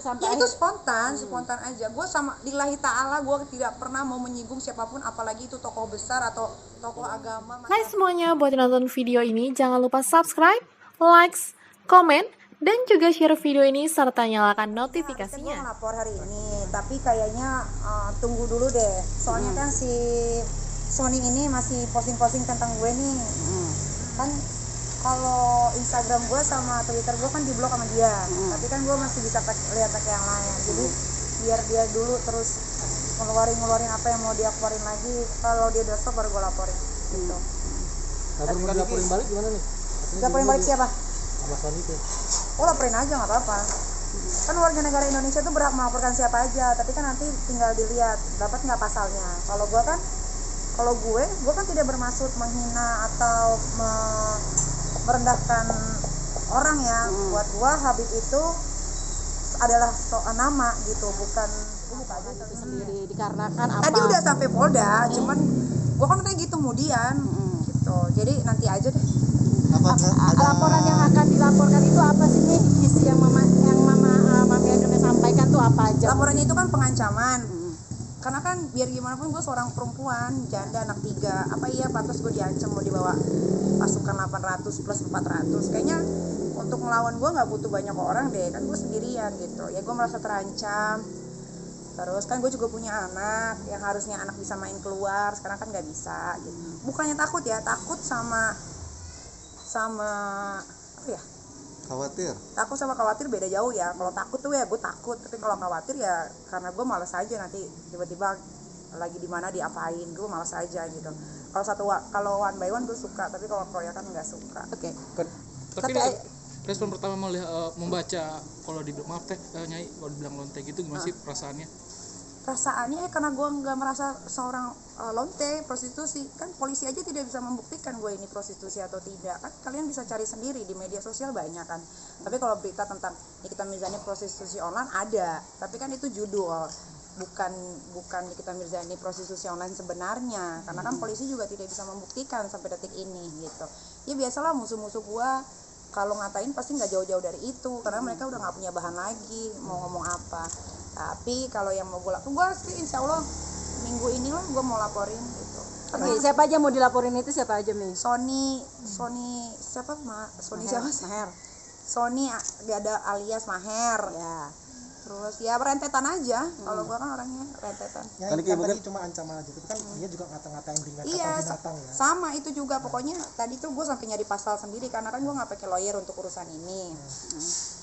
sampai ya itu spontan aja. Gue sama lillahi ta'ala, gue tidak pernah mau menyinggung siapapun, apalagi itu tokoh besar atau tokoh agama. Hai semuanya, buat yang nonton video ini jangan lupa subscribe, likes, komen, dan juga share video ini serta nyalakan notifikasinya. Gue ngelapor hari ini, tapi kayaknya tunggu dulu deh. Soalnya kan si Sony ini masih posting-posting tentang gue nih. Kan kalau Instagram gue sama Twitter gue kan diblok sama dia, tapi kan gue masih bisa lihat pakai yang lain. Jadi biar dia dulu terus ngeluarin apa yang mau dia keluarin lagi. Kalau dia udah stop baru gue laporin gitu. Tapi mau dilaporin balik gimana nih? Laporin balik siapa? Sama Sony tuh. Oh, laporin aja nggak apa-apa. Kan warga negara Indonesia tuh berhak melaporkan siapa aja, tapi kan nanti tinggal dilihat dapat nggak pasalnya. Kalau gue kan tidak bermaksud menghina atau merendahkan orang ya. Buat gue Habib itu adalah nama gitu, bukan itu sendiri dikarenakan apa? tadi udah sampai Polda, cuman gue kan udah gitu kemudian gitu. Jadi nanti aja deh. Laporan yang akan dilaporkan itu apa sih nih? Isi yang Mami Agnes sampaikan tuh apa aja? Laporannya itu kan pengancaman. Karena kan biar gimana pun gue seorang perempuan, janda, anak 3. Apa iya pantas gue diancam mau dibawa pasukan 800 plus 400? Kayaknya untuk ngelawan gue gak butuh banyak orang deh, kan gue sendirian gitu. Ya gue merasa terancam. Terus kan gue juga punya anak, yang harusnya anak bisa main keluar, sekarang kan gak bisa gitu. Bukannya takut ya, takut sama apa ya? Takut sama khawatir beda jauh ya. Kalau takut tuh ya gue takut, tapi kalau khawatir ya karena gue malas aja nanti tiba-tiba lagi di mana diapain, gue malas aja gitu. Kalau one by one gue suka, tapi kalau proyekan nggak suka. Oke. Tapi respon pertama membaca kalau Nyai kalau dibilang lonte gitu gimana sih perasaannya? Perasaannya karena gue nggak merasa seorang lonte prostitusi. Kan polisi aja tidak bisa membuktikan gue ini prostitusi atau tidak. Kan kalian bisa cari sendiri di media sosial banyak kan. Tapi kalau berita tentang Nikita Mirzani prostitusi online ada, tapi kan itu judul, bukan Nikita Mirzani prostitusi online sebenarnya. Karena kan polisi juga tidak bisa membuktikan sampai detik ini gitu. Ya biasalah musuh-musuh gue kalau ngatain pasti nggak jauh-jauh dari itu, karena mereka udah nggak punya bahan lagi mau ngomong apa. Tapi kalau yang mau gue sih insya Allah minggu ini lah gue mau laporin gitu. Oke, siapa aja mau dilaporin itu siapa aja nih? Sony siapa siapa? Maher. Sony ada alias Maher. Ya. Terus ya rentetan aja. Kalau gue kan orangnya rentetan. Ya, kan tadi cuma ancaman aja, tapi kan dia juga ngata-ngatain binatang ya. Sama itu juga pokoknya tadi tuh gue sampai nyari pasal sendiri karena kan gue nggak pakai lawyer untuk urusan ini.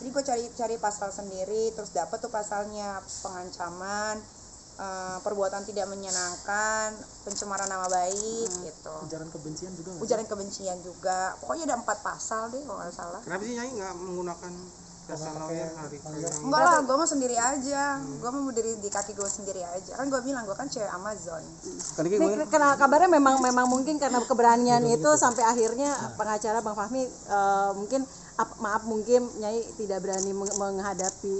Jadi gue cari pasal sendiri, terus dapet tuh pasalnya pengancaman, perbuatan tidak menyenangkan, pencemaran nama baik gitu. Ujaran kebencian juga. Pokoknya ada 4 pasal deh kalau nggak salah. Kenapa sih Nyai nggak menggunakan jasa lawyer hari ini? Enggak lah, gue mau sendiri aja. Gue mau berdiri di kaki gue sendiri aja. Kan gue bilang gue kan cewek Amazon. Ini karena kabarnya memang mungkin karena keberanian itu sampai akhirnya pengacara Bang Fahmi mungkin mungkin Nyai tidak berani menghadapi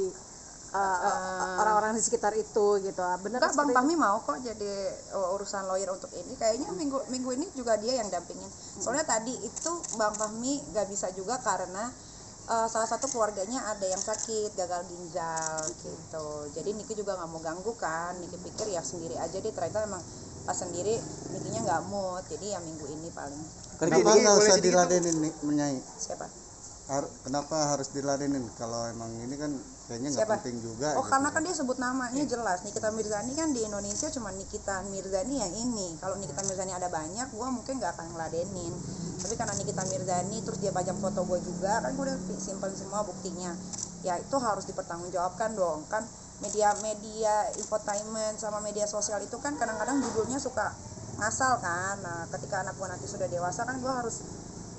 orang-orang di sekitar itu gitu. Benar? Enggak, Bang Fahmi mau kok jadi urusan lawyer untuk ini. Kayaknya minggu ini juga dia yang dampingin. Soalnya tadi itu Bang Fahmi gak bisa juga karena salah satu keluarganya ada yang sakit gagal ginjal gitu. Jadi Niki juga nggak mau ganggu kan. Niki pikir ya sendiri aja deh. Ternyata emang pas sendiri Nikinya nggak mood. Jadi ya minggu ini paling. Kenapa nggak usah diladenin nih Nyai? Siapa? Kenapa harus diladenin kalau emang ini kan kayaknya nggak penting juga? Oh gitu. Karena kan dia sebut namanya jelas. Nikita Mirzani kan di Indonesia cuma Nikita Mirzani yang ini. Kalau Nikita Mirzani ada banyak, gue mungkin nggak akan ngeladenin. Tapi karena Nikita Mirzani terus dia pajang foto gue juga, kan gue udah simpen semua buktinya. Ya itu harus dipertanggungjawabkan dong. Kan media infotainment sama media sosial itu kan kadang-kadang judulnya suka ngasal kan. Nah ketika anak gue nanti sudah dewasa kan gue harus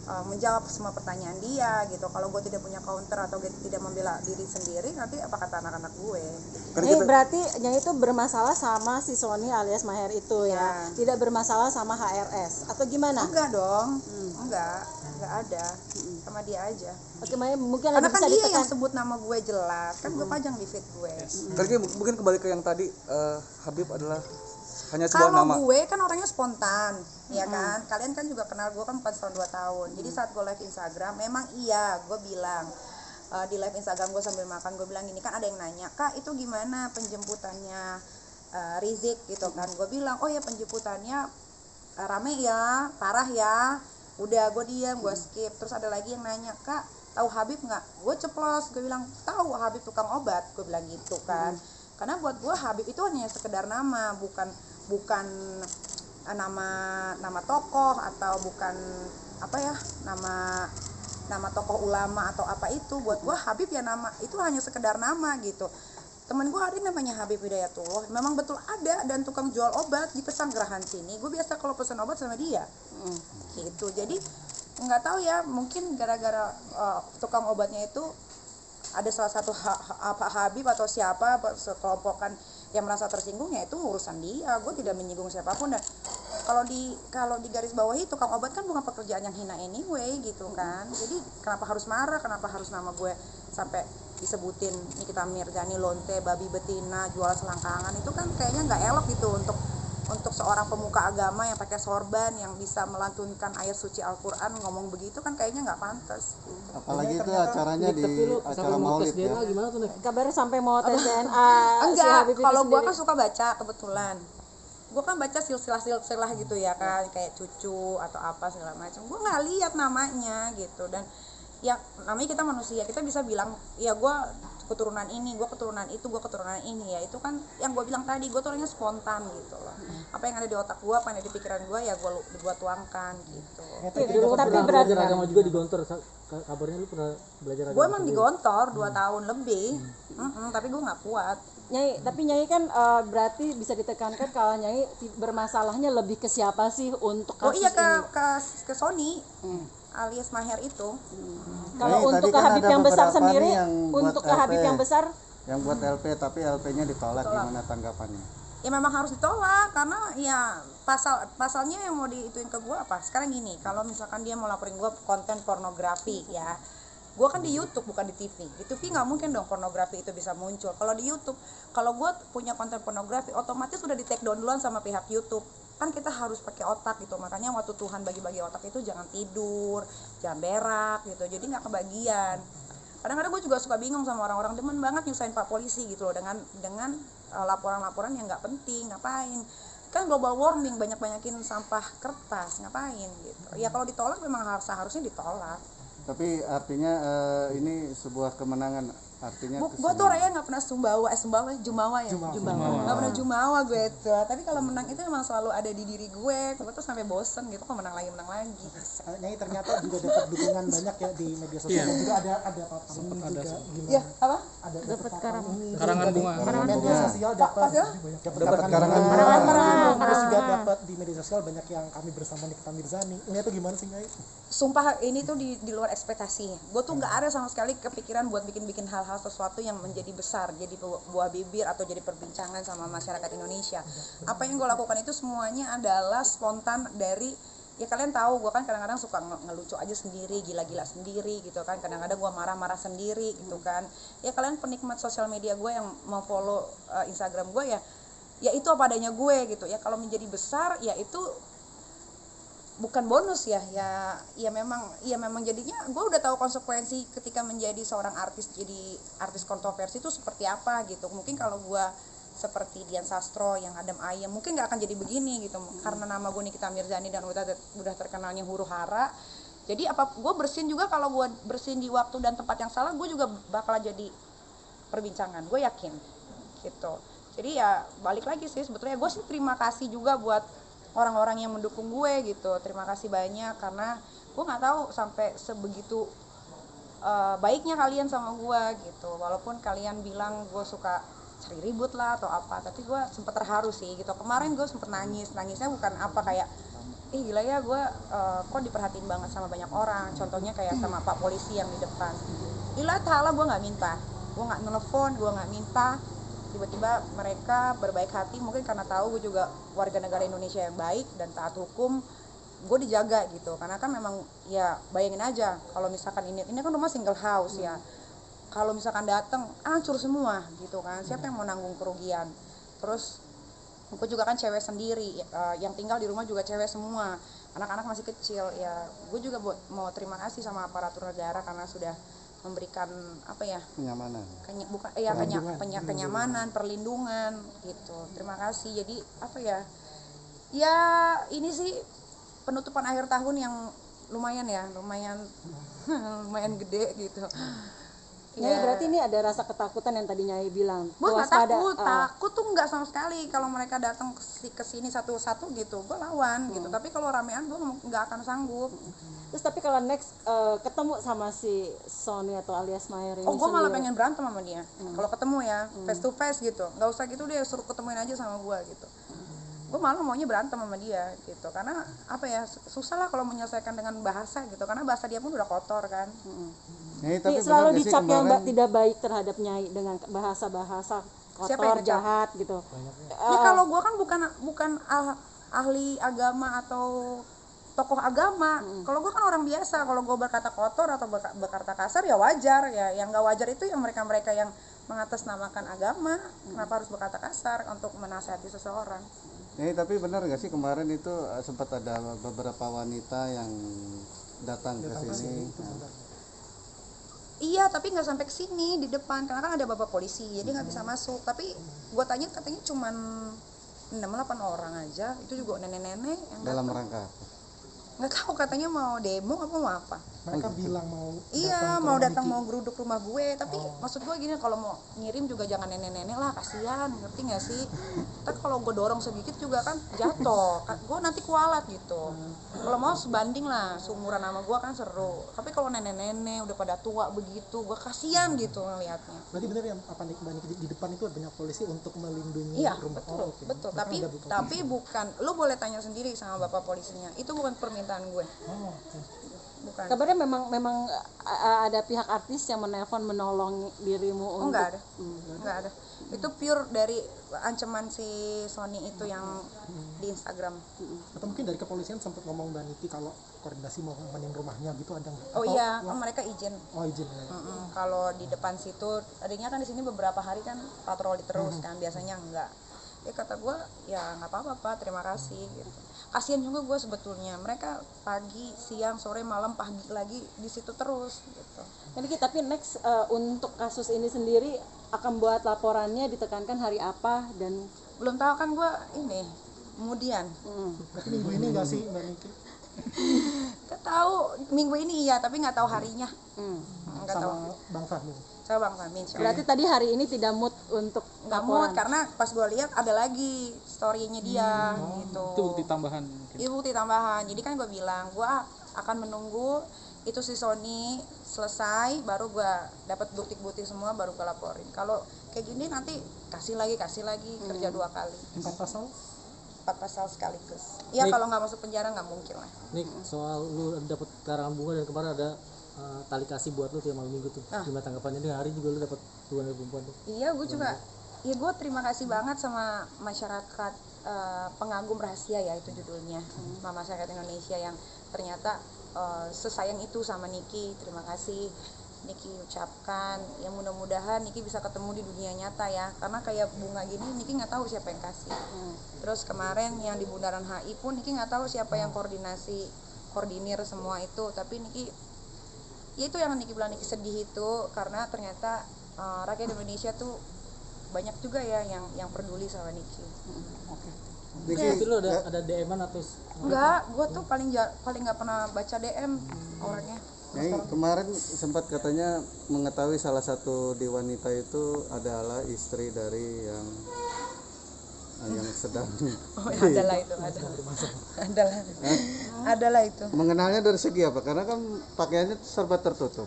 menjawab semua pertanyaan dia gitu. Kalau gue tidak punya counter atau gue tidak membela diri sendiri, nanti apa kata anak-anak gue gitu. Ini berarti Nyai itu bermasalah sama si Sony alias Maher itu ya, tidak bermasalah sama HRS atau gimana? Enggak dong, enggak ada, sama dia aja. Oke, mungkin karena bisa kan dia ditekan. yang sebut nama gue jelas, kan gue pajang di feed gue. Karena mungkin kembali ke yang tadi, Habib adalah hanya sebuah nama. Kalau gue kan orangnya spontan, ya kan. Kalian kan juga kenal gue kan 4 tahun 2 tahun. Jadi saat gue live Instagram, memang iya gue bilang di live Instagram gue sambil makan, gue bilang gini kan, ada yang nanya, Kak itu gimana penjemputannya Rizik gitu kan. Gue bilang, oh ya penjemputannya rame ya, parah ya. Udah gue diam, gue skip. Terus ada lagi yang nanya, Kak tahu Habib nggak? Gue ceplos, gue bilang tahu, Habib tukang obat, gue bilang gitu kan. Karena buat gue Habib itu hanya sekedar nama, bukan nama tokoh, atau bukan apa ya, nama tokoh ulama atau apa itu. Buat gue Habib ya nama itu hanya sekedar nama gitu. Temen gue ada namanya Habib Hidayatullah, memang betul ada, dan tukang jual obat di Pesanggerahan sini. Gue biasa kalau pesan obat sama dia gitu. Jadi nggak tahu ya, mungkin gara-gara tukang obatnya itu ada salah satu Habib atau siapa sekelompokan yang merasa tersinggung, ya itu urusan dia. Gue tidak menyinggung siapapun. Dan kalau di garis bawahi, tukang obat kan bukan pekerjaan yang hina anyway gitu kan. Jadi kenapa harus marah, kenapa harus nama gue sampai disebutin Nikita Mirzani, lonte, babi betina, jual selangkangan, itu kan kayaknya nggak elok gitu untuk seorang pemuka agama yang pakai sorban, yang bisa melantunkan ayat suci Al-Quran, ngomong begitu kan kayaknya nggak pantas. Apalagi itu acaranya di acara maulid ya. Kabarnya sampai mau tes DNA. Enggak, kalau gue kan suka baca kebetulan. Gue kan baca silsilah gitu ya kan, kayak cucu atau apa segala macam. Gue nggak lihat namanya gitu. Dan ya namanya kita manusia, kita bisa bilang ya gue keturunan ini, gue keturunan itu, gue keturunan ini, ya itu kan yang gue bilang tadi, gue tuh orangnya spontan gitu loh. Apa yang ada di otak gue, apa yang ada di pikiran gue, ya gue tuangkan gitu. Tapi berarti agama juga digontor, kabarnya lu pernah belajar agama? Gue emang digontor 2 tahun lebih, tapi gue nggak kuat. Nyai, tapi Nyai kan berarti bisa ditekankan kalau Nyai bermasalahnya lebih ke siapa sih untuk Oh kasus iya, ini? ke Sony alias Maher itu. Kalau Nih, untuk tadi ke kan Habib ada yang besar beberapa sendiri, nih yang untuk buat ke Habib LP. yang besar, Yang buat LP tapi LP-nya ditolak, gimana tanggapannya? Ya memang harus ditolak, karena ya pasalnya yang mau diituin ke gue apa? Sekarang gini, kalau misalkan dia mau laporin gue konten pornografi ya, gue kan di YouTube bukan di TV. Di TV nggak mungkin dong pornografi itu bisa muncul. Kalau di YouTube, kalau gue punya konten pornografi, otomatis sudah di take down duluan sama pihak YouTube. Kan kita harus pakai otak gitu. Makanya waktu Tuhan bagi-bagi otak itu jangan tidur, jangan berak gitu. Jadi nggak kebagian. Kadang-kadang gue juga suka bingung sama orang-orang, demen banget nyusahin Pak Polisi gitu loh dengan laporan-laporan yang nggak penting. Ngapain? Kan global warming, banyakin sampah kertas, ngapain gitu. Ya kalau ditolak memang seharusnya ditolak. Tapi artinya ini sebuah kemenangan, artinya Gue tuh orangnya nggak pernah jumawa nggak pernah jumawa gue itu. Tapi kalau menang itu memang selalu ada di diri gue tuh sampai bosen gitu, kok menang lagi. Nyai ternyata juga dapat dukungan banyak ya di media sosial. Dan juga ada papan ini juga gimana? Ya apa? Ada dapat papan ini. Karangan bunga. Media sosial dapat karangan terus juga dapat di media sosial banyak yang kami bersama Nikita Mirzani. Ini tuh gimana sih Nyai? Sumpah ini tuh di luar ekspektasi. Gue tuh nggak ada sama sekali kepikiran buat bikin hal-hal sesuatu yang menjadi besar, jadi buah bibir atau jadi perbincangan sama masyarakat Indonesia. Apa yang gue lakukan itu semuanya adalah spontan dari, ya kalian tahu gue kan kadang-kadang suka ngelucu aja sendiri, gila-gila sendiri gitu kan. Kadang-kadang gue marah-marah sendiri gitu kan. Ya kalian penikmat sosial media gue yang mau follow Instagram gue, ya itu apa adanya gue gitu. Ya kalau menjadi besar ya itu bukan bonus ya memang jadinya gue udah tahu konsekuensi ketika menjadi seorang artis, jadi artis kontroversi itu seperti apa gitu. Mungkin kalau gue seperti Dian Sastro yang adem ayem mungkin nggak akan jadi begini gitu, karena nama gue Nikita Mirzani dan udah terkenalnya huru hara. Jadi gue bersin juga, kalau gue bersin di waktu dan tempat yang salah, gue juga bakal jadi perbincangan, gue yakin gitu. Jadi ya balik lagi sih, sebetulnya gue sih terima kasih juga buat orang-orang yang mendukung gue gitu. Terima kasih banyak, karena gue nggak tahu sampai sebegitu baiknya kalian sama gue gitu. Walaupun kalian bilang gue suka cari ribut lah atau apa, tapi gue sempet terharu sih gitu. Kemarin gue sempet nangisnya bukan apa kayak gila ya gue kok diperhatiin banget sama banyak orang. Contohnya kayak sama Pak Polisi yang di depan. Ilah ta'ala gue nggak minta, gue nggak nelfon, gue nggak minta. Tiba-tiba mereka berbaik hati, mungkin karena tahu gue juga warga negara Indonesia yang baik dan taat hukum, gue dijaga gitu. Karena kan memang ya bayangin aja kalau misalkan ini kan rumah single house ya, kalau misalkan datang hancur semua gitu kan, siapa yang mau nanggung kerugian. Terus gue juga kan cewek sendiri, yang tinggal di rumah juga cewek semua, anak-anak masih kecil ya. Gue juga mau terima kasih sama aparatur negara karena sudah memberikan apa ya, kenyamanan. kenyamanan, perlindungan gitu. Terima kasih. Jadi apa ya, ya ini sih penutupan akhir tahun yang lumayan lumayan gede gitu. Nyai berarti ini ada rasa ketakutan yang tadi Nyai bilang. Gue nggak Waspada, takut tuh nggak sama sekali. Kalau mereka datang ke sini satu-satu gitu, gue lawan gitu. Tapi kalau ramean gue nggak akan sanggup. Terus tapi kalau next ketemu sama si Sony atau alias Mayer ini, Oh, gue malah pengen berantem sama dia. Kalau ketemu ya, face to face gitu. Nggak usah gitu deh, suruh ketemuin aja sama gue gitu. Gue malah maunya berantem sama dia gitu. Karena apa ya, susah lah kalau menyelesaikan dengan bahasa gitu. Karena bahasa dia pun udah kotor kan. Nyai, Ini selalu dicap yang tidak baik terhadap Nyai dengan bahasa-bahasa Siapa kotor, yang dicap? jahat gitu. Ya kalau gue kan bukan ahli agama atau tokoh agama. Kalau gue kan orang biasa. Kalau gue berkata kotor atau berkata kasar ya wajar ya. Yang nggak wajar itu yang mereka yang mengatasnamakan agama. Kenapa harus berkata kasar untuk menasihati seseorang? Tapi benar nggak sih kemarin itu sempat ada beberapa wanita yang datang ke sini. Iya, tapi nggak sampai ke sini di depan karena kan ada bapak polisi, jadi nggak bisa masuk. Tapi gue tanya katanya cuman 6-8 orang aja, itu juga nenek-nenek yang Dalam datang. rangka Nggak tahu, katanya mau demo apa mau apa. Mereka bilang mau Iya, mau datang mau geruduk rumah gue, tapi maksud gue gini, kalau mau ngirim juga jangan nenek-nenek lah, kasihan, ngerti nggak sih? Tapi kalau gue dorong sedikit juga kan jatuh, gue nanti kualat gitu. Kalau mau sebanding lah, seumuran sama gue kan seru. Tapi kalau nenek-nenek udah pada tua begitu, gue kasihan gitu ngelihatnya. Berarti benar yang apa nih Mbak Niki, di depan itu banyak polisi untuk melindungi Iya, rumah. betul, Oke. betul. Mereka Tapi ada butuh. tapi bukan, lu boleh tanya sendiri sama bapak polisinya. Itu bukan permintaan gue, Oke. bukan. Kabarnya memang ada pihak artis yang menelpon menolong dirimu Oh, untuk enggak ada. Enggak ada. Itu pure dari ancaman si Sony itu yang di Instagram. Atau mungkin dari kepolisian sempat ngomong Mbak Niki kalau koordinasi mau mainin rumahnya gitu ada nggak? Oh Atau- iya, kan mereka izin. Oh izin ya. Kalau di depan situ, adanya kan di sini beberapa hari kan patroli terus kan, biasanya enggak. Ya kata gue, ya nggak apa-apa Pak, terima kasih gitu. Kasian juga gue sebetulnya, mereka pagi, siang, sore, malam, pagi lagi di situ terus gitu. Jadi tapi next untuk kasus ini sendiri akan buat laporannya ditekankan hari apa dan Belum tahu kan gue ini, kemudian Berarti minggu ini nggak sih Mbak Niki? nggak tahu minggu ini iya, tapi nggak tahu harinya. Nggak tahu. Sama Bang Fahmi. Saya Bang Fahmi, insya Allah. berarti tadi hari ini tidak mood untuk Nggak mood laporan. karena pas gue lihat ada lagi story-nya dia gitu. Itu bukti tambahan mungkin. Itu bukti tambahan. Jadi kan gue bilang gue akan menunggu itu si Sony selesai, baru gue dapat bukti-bukti semua, baru gue laporin. Kalau kayak gini nanti kasih lagi kerja 2 kali, 4 pasal? 4 pasal sekaligus. Ya kalau nggak masuk penjara nggak mungkin lah. Nik, soal lu dapet karangan bunga dan kemarin ada tali kasih buat lu tiap malam minggu tuh. Gimana tanggapannya? Ini hari juga lu dapet hubungan dari perempuan tuh. Iya, gue juga. Ya gue terima kasih banget sama masyarakat pengagum rahasia ya, itu judulnya. Sama masyarakat Indonesia yang ternyata sesayang itu sama Niki. Terima kasih Niki ucapkan. Ya mudah-mudahan Niki bisa ketemu di dunia nyata ya. Karena kayak bunga gini Niki nggak tahu siapa yang kasih. Terus kemarin yang di Bundaran HI pun Niki nggak tahu siapa yang koordinir semua itu. Tapi Niki, ya itu yang Niki bilang Niki sedih itu karena ternyata rakyat Indonesia tuh banyak juga ya yang peduli sama Niki. Tapi lu ada DM-an atau Enggak, gue tuh paling nggak pernah baca DM orangnya. kemarin sempat katanya mengetahui salah satu di wanita itu adalah istri dari yang sedang Oh, adalah itu, adalah itu. mengenalnya dari segi apa? Karena kan pakaiannya serba tertutup.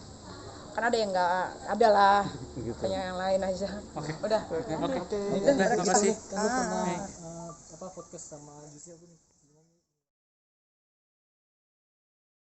Karena ada yang nggak, adalah Gitu. hanya yang lain aja. Udah. Oke. Oke. Terima kasih. Kan lu pernah podcast sama Gisel nih.